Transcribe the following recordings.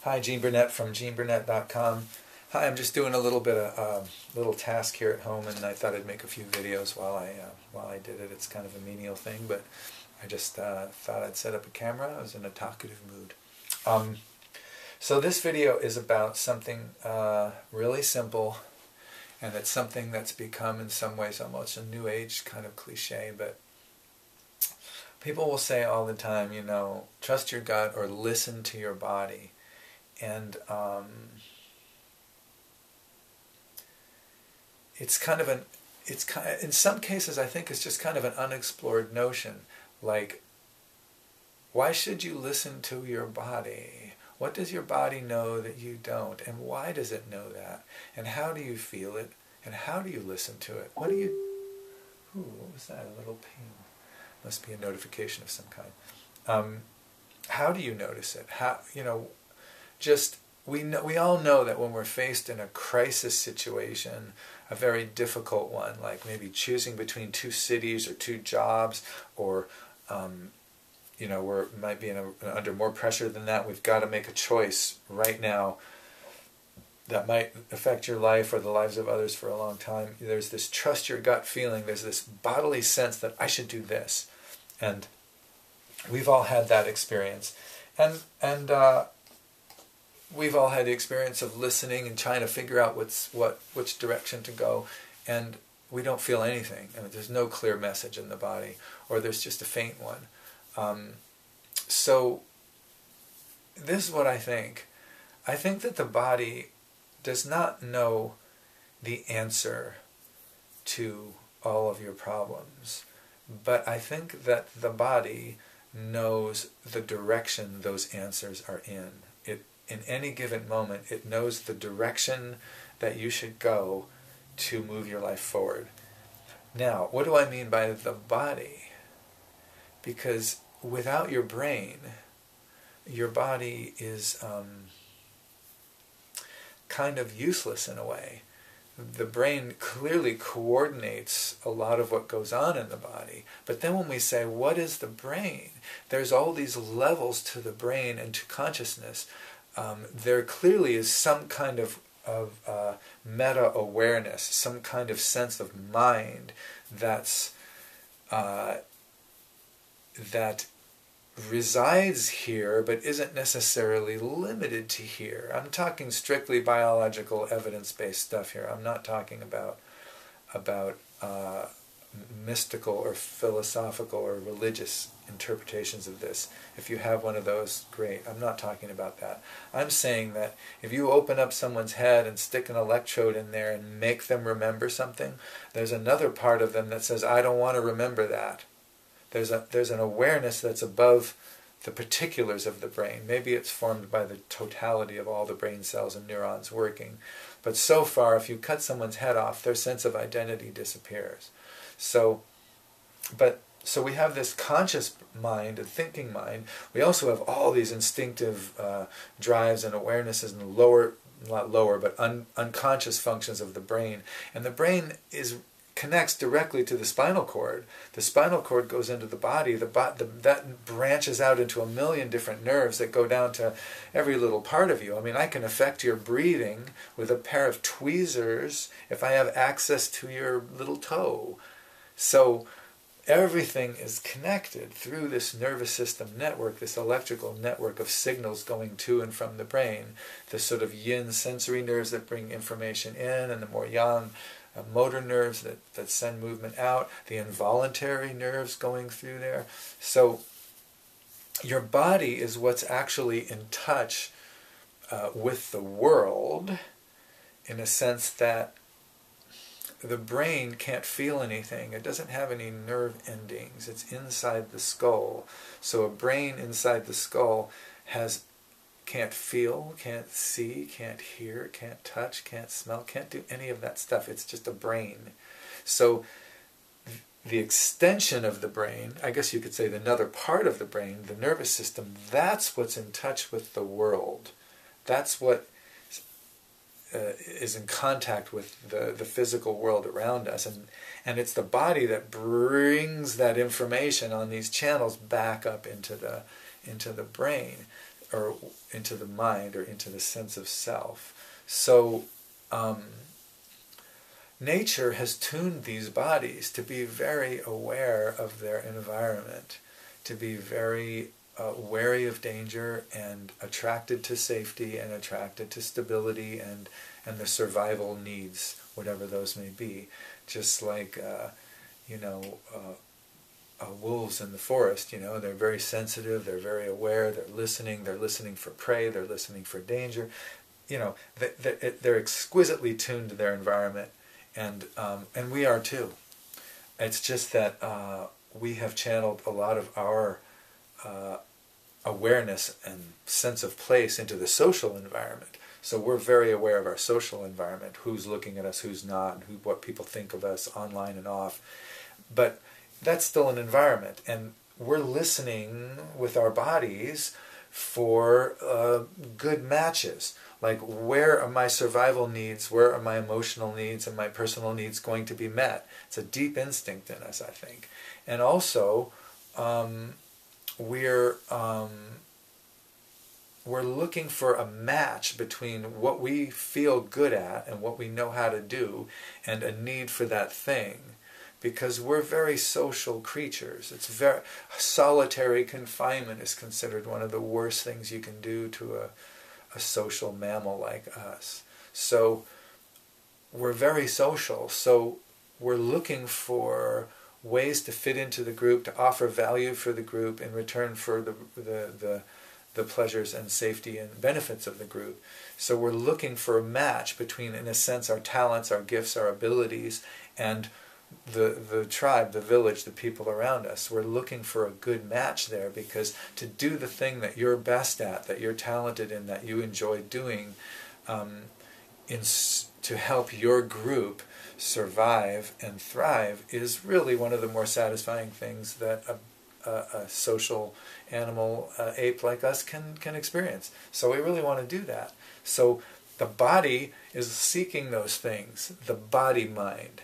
Hi, Gene Burnett from GeneBurnett.com. Hi, I'm just doing a little bit of little task here at home, and I thought I'd make a few videos while I did it. It's kind of a menial thing, but I just thought I'd set up a camera. I was in a talkative mood. So this video is about something really simple, and it's something that's become in some ways almost a new age kind of cliche, but people will say all the time, you know, trust your gut or listen to your body. And in some cases I think it's just kind of an unexplored notion. Like, why should you listen to your body? What does your body know that you don't? And why does it know that? And how do you feel it? And how do you listen to it? What was that? A little ping. Must be a notification of some kind. How do you notice it? We all know that when we're faced in a crisis situation, a very difficult one, like maybe choosing between two cities or two jobs, or we might be under more pressure than that. We've got to make a choice right now that might affect your life or the lives of others for a long time. There's this trust your gut feeling. There's this bodily sense that I should do this, and we've all had that experience, and we've all had the experience of listening and trying to figure out which direction to go, and we don't feel anything. I mean, there's no clear message in the body, or there's just a faint one. So this is what I think. I think that the body does not know the answer to all of your problems, but I think that the body knows the direction those answers are in. In any given moment, it knows the direction that you should go to move your life forward. Now, what do I mean by the body? Because without your brain, your body is kind of useless in a way. The brain clearly coordinates a lot of what goes on in the body. But then when we say, what is the brain? There's all these levels to the brain and to consciousness. There clearly is some kind of meta-awareness, some kind of sense of mind that resides here but isn't necessarily limited to here. I'm talking strictly biological, evidence-based stuff here. I'm not talking about mystical or philosophical or religious interpretations of this. If you have one of those, great. I'm not talking about that. I'm saying that if you open up someone's head and stick an electrode in there and make them remember something, there's another part of them that says, I don't want to remember that. There's an awareness that's above the particulars of the brain. Maybe it's formed by the totality of all the brain cells and neurons working. But so far, if you cut someone's head off, their sense of identity disappears. So we have this conscious mind, a thinking mind. We also have all these instinctive drives and awarenesses and unconscious functions of the brain. And the brain connects directly to the spinal cord. The spinal cord goes into the body. That branches out into a million different nerves that go down to every little part of you. I mean, I can affect your breathing with a pair of tweezers if I have access to your little toe. So everything is connected through this nervous system network, this electrical network of signals going to and from the brain. The sort of yin sensory nerves that bring information in, and the more yang motor nerves that send movement out, the involuntary nerves going through there. So your body is what's actually in touch with the world, in a sense that the brain can't feel anything. It doesn't have any nerve endings. It's inside the skull. So a brain inside the skull can't feel, can't see, can't hear, can't touch, can't smell, can't do any of that stuff. It's just a brain. So the extension of the brain, I guess you could say another part of the brain, the nervous system, that's what's in touch with the world. That's what is in contact with the physical world around us, and it's the body that brings that information on these channels back up into the brain. or into the mind, or into the sense of self. So nature has tuned these bodies to be very aware of their environment, to be very wary of danger and attracted to safety and attracted to stability and the survival needs, whatever those may be. Just like, wolves in the forest, they're very sensitive, they're very aware, they're listening for prey, they're listening for danger. They're exquisitely tuned to their environment, and we are too. It's just that we have channeled a lot of our awareness and sense of place into the social environment. So we're very aware of our social environment, who's looking at us, who's not, what people think of us online and off. But that's still an environment, and we're listening with our bodies for good matches. Like, where are my survival needs, where are my emotional needs and my personal needs going to be met? It's a deep instinct in us, I think. And also, we're looking for a match between what we feel good at and what we know how to do and a need for that thing. Because we're very social creatures. It's very solitary confinement is considered one of the worst things you can do to a social mammal like us. So we're very social. So we're looking for ways to fit into the group, to offer value for the group in return for the pleasures and safety and benefits of the group. So we're looking for a match between, in a sense, our talents, our gifts, our abilities, and the tribe, the village, the people around us. We're looking for a good match there, because to do the thing that you're best at, that you're talented in, that you enjoy doing, to help your group survive and thrive is really one of the more satisfying things that a social animal, ape like us can experience. So we really want to do that. So the body is seeking those things. The body mind,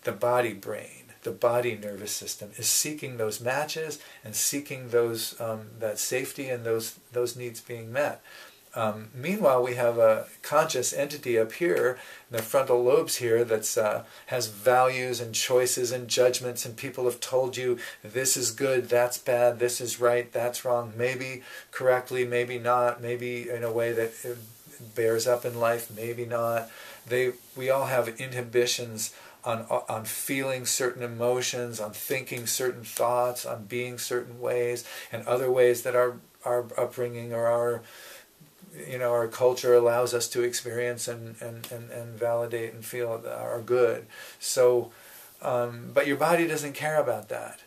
the body brain, the body nervous system is seeking those matches and seeking those that safety and those needs being met. Meanwhile, we have a conscious entity up here, in the frontal lobes here, that's has values and choices and judgments, and people have told you this is good, that's bad, this is right, that's wrong, maybe correctly, maybe not, maybe in a way that bears up in life, maybe not. We all have inhibitions on feeling certain emotions, on thinking certain thoughts, on being certain ways, and other ways that our upbringing or our culture allows us to experience and validate and feel are good. So, but your body doesn't care about that.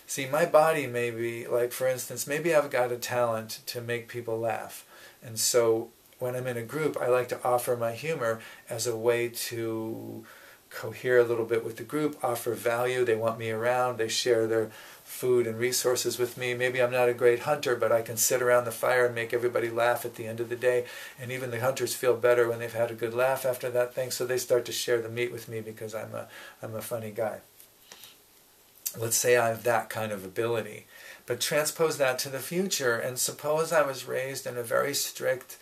See, my body may be, like, for instance, maybe I've got a talent to make people laugh. And so when I'm in a group, I like to offer my humor as a way to cohere a little bit with the group, offer value. They want me around. They share their food and resources with me. Maybe I'm not a great hunter, but I can sit around the fire and make everybody laugh at the end of the day. And even the hunters feel better when they've had a good laugh after that thing, so they start to share the meat with me because I'm a funny guy. Let's say I have that kind of ability. But transpose that to the future, and suppose I was raised in a very strict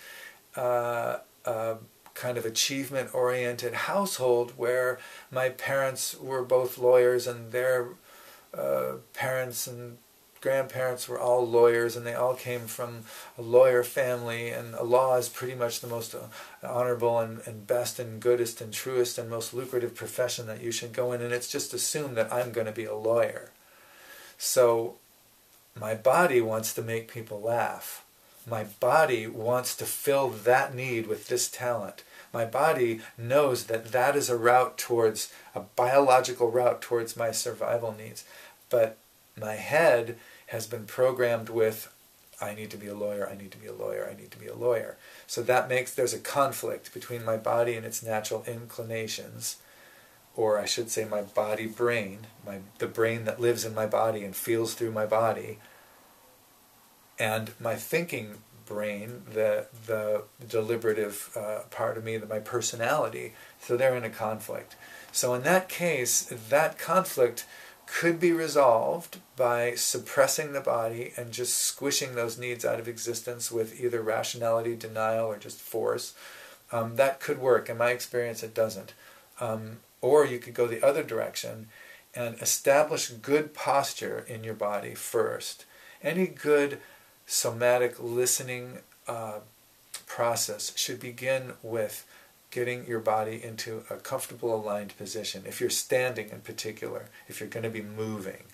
kind of achievement-oriented household where my parents were both lawyers and their parents and grandparents were all lawyers, and they all came from a lawyer family, and law is pretty much the most honorable and best and goodest and truest and most lucrative profession that you should go in, and it's just assumed that I'm going to be a lawyer. So my body wants to make people laugh. My body wants to fill that need with this talent. My body knows that that is a route towards, a biological route towards my survival needs. But my head has been programmed with, I need to be a lawyer, I need to be a lawyer, I need to be a lawyer. So that makes, there's a conflict between my body and its natural inclinations, or I should say my body brain, the brain that lives in my body and feels through my body, and my thinking brain, the deliberative part of me, my personality. So they're in a conflict. So in that case, that conflict could be resolved by suppressing the body and just squishing those needs out of existence with either rationality, denial, or just force. That could work. In my experience, it doesn't. Or you could go the other direction and establish good posture in your body first. Any good somatic listening process should begin with getting your body into a comfortable, aligned position. If you're standing in particular, if you're going to be moving,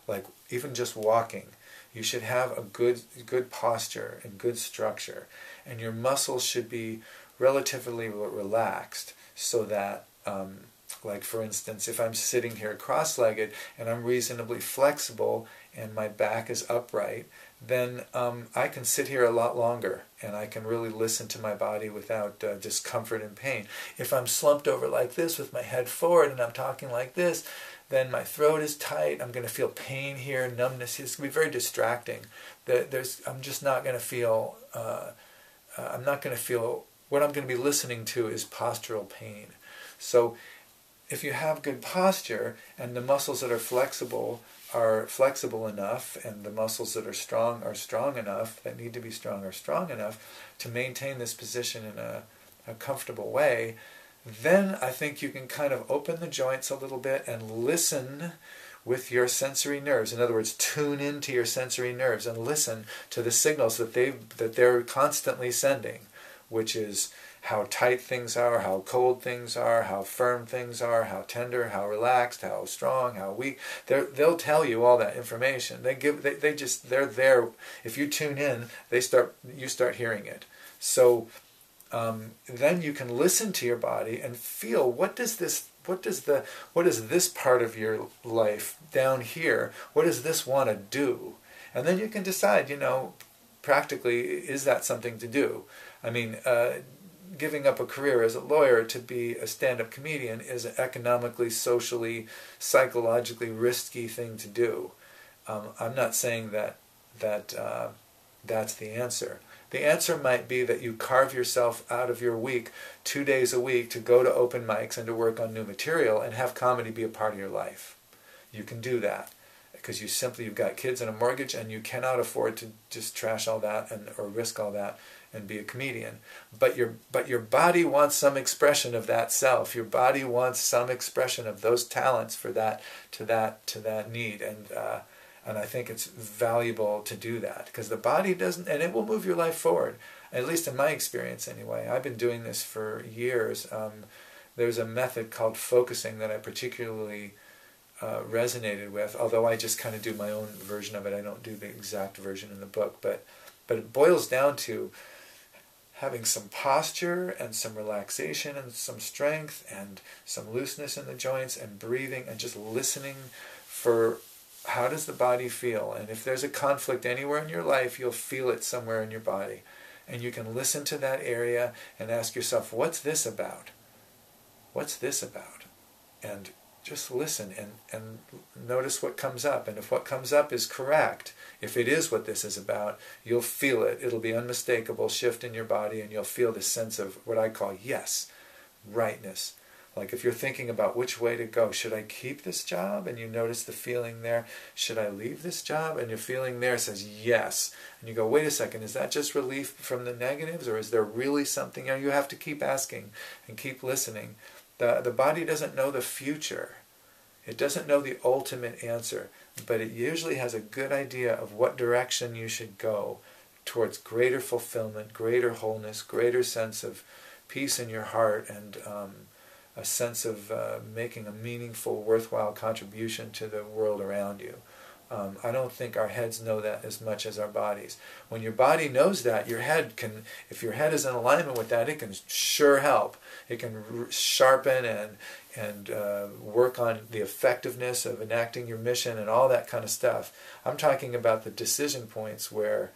like even just walking, you should have a good posture and good structure. And your muscles should be relatively relaxed so that, like for instance, if I'm sitting here cross-legged and I'm reasonably flexible and my back is upright, then I can sit here a lot longer and I can really listen to my body without discomfort and pain. If I'm slumped over like this with my head forward and I'm talking like this, then my throat is tight, I'm going to feel pain here, numbness. It's going to be very distracting. I'm just not going to feel, what I'm going to be listening to is postural pain. So if you have good posture and the muscles that are flexible enough, and the muscles that are strong enough, that need to be strong are strong enough to maintain this position in a comfortable way, then I think you can kind of open the joints a little bit and listen with your sensory nerves. In other words, tune into your sensory nerves and listen to the signals that they're constantly sending, which is how tight things are, how cold things are, how firm things are, how tender, how relaxed, how strong, how weak. They'll tell you all that information. They're there. If you tune in, you start hearing it. So then you can listen to your body and feel what is this part of your life down here? What does this want to do? And then you can decide, practically, is that something to do? I mean, giving up a career as a lawyer to be a stand-up comedian is an economically, socially, psychologically risky thing to do. I'm not saying that's the answer. The answer might be that you carve yourself out of your week 2 days a week to go to open mics and to work on new material and have comedy be a part of your life. You can do that because you've got kids and a mortgage and you cannot afford to just trash all that or risk all that and be a comedian. But your body wants some expression of that self. Your body wants some expression of those talents for that to that need. And I think it's valuable to do that because the body doesn't, and it will move your life forward. At least in my experience anyway. I've been doing this for years. There's a method called focusing that I particularly resonated with, although I just kind of do my own version of it. I don't do the exact version in the book, but it boils down to having some posture and some relaxation and some strength and some looseness in the joints and breathing and just listening for how does the body feel. And if there's a conflict anywhere in your life, you'll feel it somewhere in your body. And you can listen to that area and ask yourself, what's this about? What's this about? And just listen and notice what comes up. And if what comes up is correct, if it is what this is about, you'll feel it. It'll be unmistakable shift in your body, and you'll feel this sense of what I call yes, rightness. Like if you're thinking about which way to go, should I keep this job? And you notice the feeling there. Should I leave this job? And your feeling there says yes. And you go, wait a second, is that just relief from the negatives, or is there really something? You have to keep asking and keep listening. The body doesn't know the future. It doesn't know the ultimate answer, but it usually has a good idea of what direction you should go towards greater fulfillment, greater wholeness, greater sense of peace in your heart, and a sense of making a meaningful, worthwhile contribution to the world around you. I don't think our heads know that as much as our bodies. When your body knows that, your head can, if your head is in alignment with that, it can sure help. It can sharpen and work on the effectiveness of enacting your mission and all that kind of stuff. I'm talking about the decision points where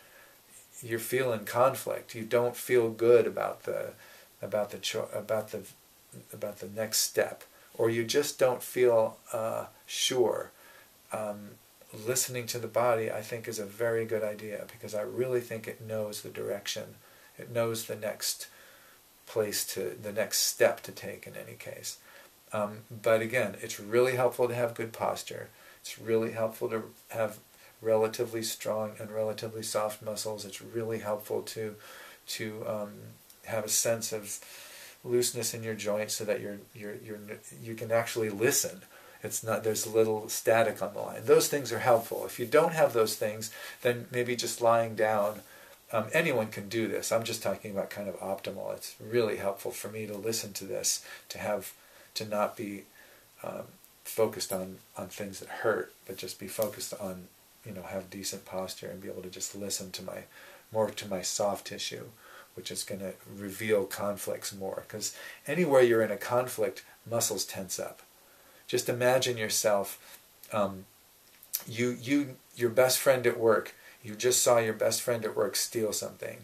you're feeling conflict. You don't feel good about the next step, or you just don't feel sure. Listening to the body, I think, is a very good idea, because I really think it knows the direction. It knows the next the next step to take in any case. But again, it's really helpful to have good posture. It's It's really helpful to have relatively strong and relatively soft muscles. It's really helpful to have a sense of looseness in your joints so that you can actually listen. It's not, there's a little static on the line. Those things are helpful. If you don't have those things, then maybe just lying down. Anyone can do this. I'm just talking about kind of optimal. It's really helpful for me to listen to this, to not be focused on things that hurt, but just be focused on, have decent posture and be able to just listen to my soft tissue, which is going to reveal conflicts more. Because anywhere you're in a conflict, muscles tense up. Just imagine yourself, your best friend at work. You just saw your best friend at work steal something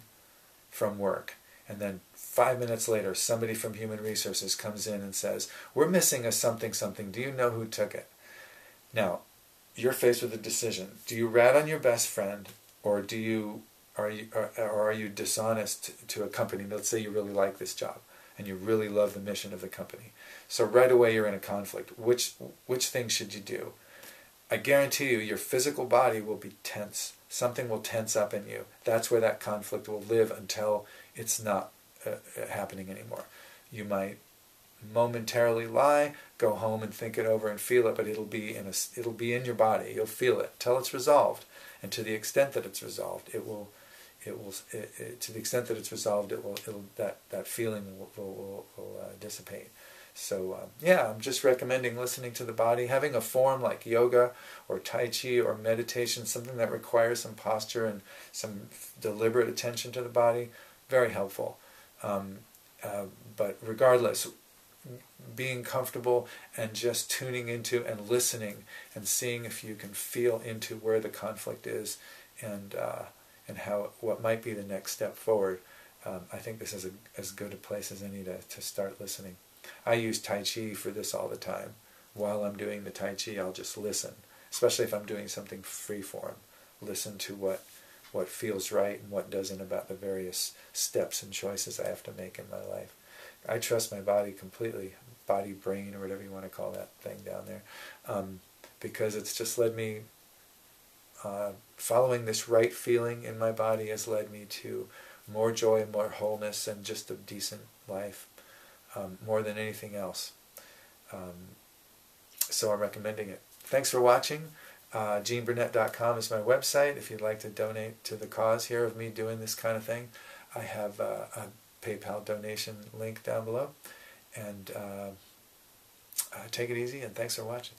from work, and then 5 minutes later, somebody from Human Resources comes in and says, "We're missing a something something. Do you know who took it?" Now, you're faced with a decision. Do you rat on your best friend, or are you dishonest to a company? Let's say you really like this job and you really love the mission of the company. So right away you're in a conflict. Which thing should you do? I guarantee you your physical body will be tense. Something will tense up in you. That's where that conflict will live until it's not happening anymore. You might momentarily lie, go home and think it over and feel it, but it'll be in your body. You'll feel it till it's resolved, and to the extent that it's resolved, that feeling will dissipate. So I'm just recommending listening to the body, having a form like yoga or Tai Chi or meditation, something that requires some posture and some deliberate attention to the body, very helpful. But regardless, being comfortable and just tuning into and listening and seeing if you can feel into where the conflict is and what might be the next step forward. I think this is as good a place as any to start listening. I use Tai Chi for this all the time. While I'm doing the Tai Chi, I'll just listen, especially if I'm doing something free form. Listen to what feels right and what doesn't about the various steps and choices I have to make in my life. I trust my body completely, body, brain, or whatever you want to call that thing down there, because it's just led me, following this right feeling in my body has led me to more joy, more wholeness, and just a decent life, more than anything else. So I'm recommending it. Thanks for watching. GeneBurnett.com is my website if you'd like to donate to the cause here of me doing this kind of thing. I have a PayPal donation link down below. And take it easy, and thanks for watching.